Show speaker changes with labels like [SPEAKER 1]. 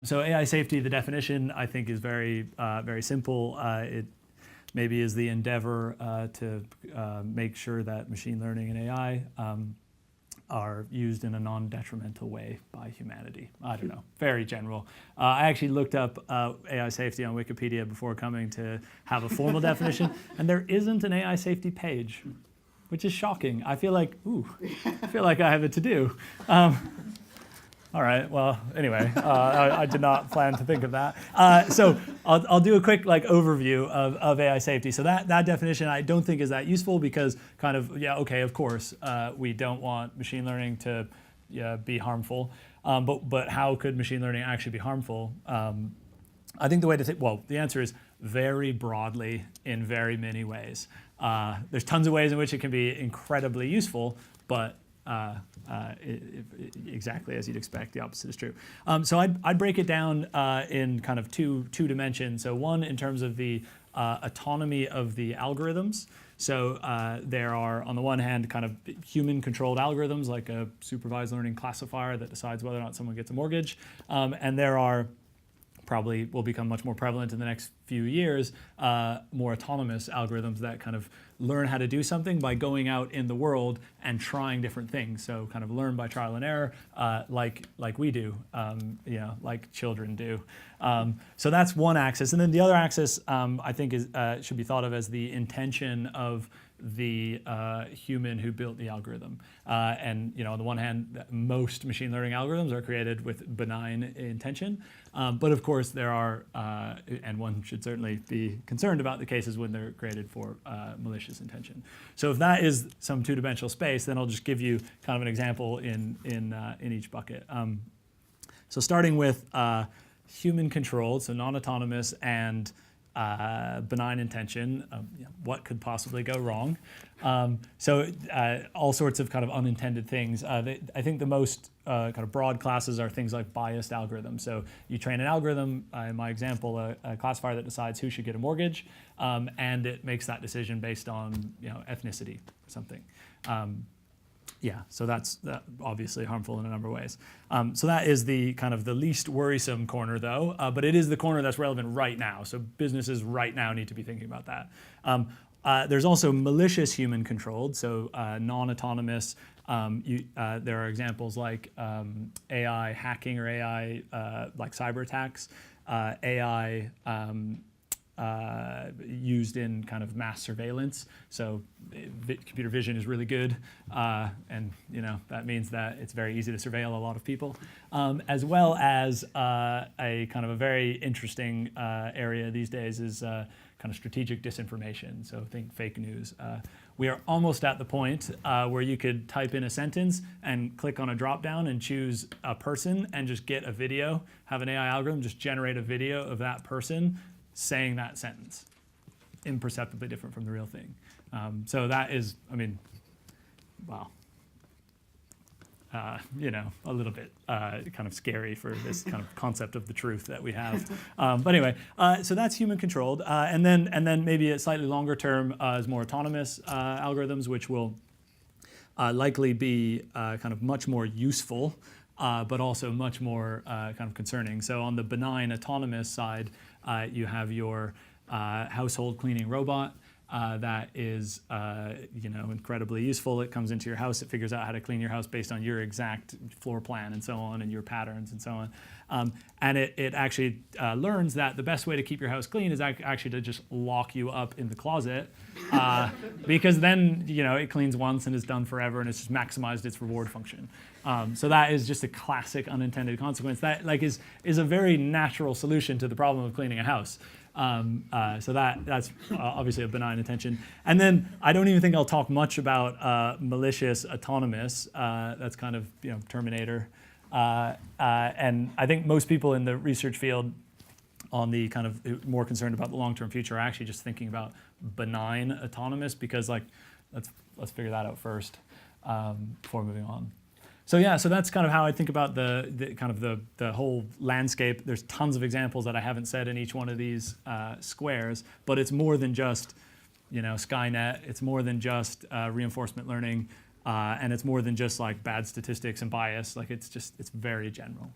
[SPEAKER 1] So AI safety, the definition, I think, is very, very simple. It maybe is the endeavor to make sure that machine learning and AI are used in a non-detrimental way by humanity. I don't know, very general. I actually looked up AI safety on Wikipedia before coming to have a formal definition, and there isn't an AI safety page, which is shocking. I feel like, I have it to do. All right, well, anyway, I did not plan to think of that. So I'll do a quick overview of AI safety. So that definition I don't think is that useful because of course, we don't want machine learning to be harmful. But how could machine learning actually be harmful? I think the way to think, the answer is very broadly in very many ways. There's tons of ways in which it can be incredibly useful, but exactly as you'd expect, the opposite is true. So I'd break it down in kind of two dimensions. So one, in terms of the autonomy of the algorithms. So there are, on the one hand, kind of human-controlled algorithms, like a supervised learning classifier that decides whether or not someone gets a mortgage. And there are, probably will become much more prevalent in the next few years, more autonomous algorithms that kind of learn how to do something by going out in the world and trying different things. So kind of learn by trial and error, like we do, like children do. So that's one axis. And then the other axis, I think, should be thought of as the intention of the human who built the algorithm. And on the one hand, most machine learning algorithms are created with benign intention. But of course, there are, and one should certainly be concerned about the cases when they're created for malicious intention. So if that is some two-dimensional space, then I'll just give you kind of an example in each bucket. So starting with human-controlled, so non-autonomous and benign intention, what could possibly go wrong? So all sorts of kind of unintended things. I think the most kind of broad classes are things like biased algorithms. So you train an algorithm, in my example, a classifier that decides who should get a mortgage, and it makes that decision based on ethnicity or something. So that's obviously harmful in a number of ways. So that is the kind of the least worrisome corner, though, but it is the corner that's relevant right now. So businesses right now need to be thinking about that. There's also malicious human-controlled, so non-autonomous. There are examples like AI hacking or AI like cyber attacks, AI used in kind of mass surveillance. So computer vision is really good, and that means that it's very easy to surveil a lot of people, as well as a kind of a very interesting area these days is kind of strategic disinformation. So think fake news. We are almost at the point where you could type in a sentence and click on a drop down and choose a person and just get a video, have an AI algorithm just generate a video of that person saying that sentence, imperceptibly different from the real thing. So that is, wow, a little bit kind of scary for this kind of concept of the truth that we have. But anyway, so that's human controlled. And then maybe a slightly longer term is more autonomous algorithms, which will likely be kind of much more useful, but also much more kind of concerning. So on the benign autonomous side, you have your household cleaning robot that is incredibly useful. It comes into your house, it figures out how to clean your house based on your exact floor plan and so on, and your patterns and so on. And it actually learns that the best way to keep your house clean is actually to just lock you up in the closet, because then it cleans once and is done forever, and it's just maximized its reward function. So that is just a classic unintended consequence that is a very natural solution to the problem of cleaning a house. So that's obviously a benign intention. And then I don't even think I'll talk much about malicious autonomous. That's kind of Terminator. And I think most people in the research field on the kind of more concerned about the long-term future are actually just thinking about benign autonomous, because let's figure that out first before moving on. So so that's kind of how I think about the whole landscape. There's tons of examples that I haven't said in each one of these squares, but it's more than just Skynet. It's more than just reinforcement learning, and it's more than just like bad statistics and bias. Like it's very general.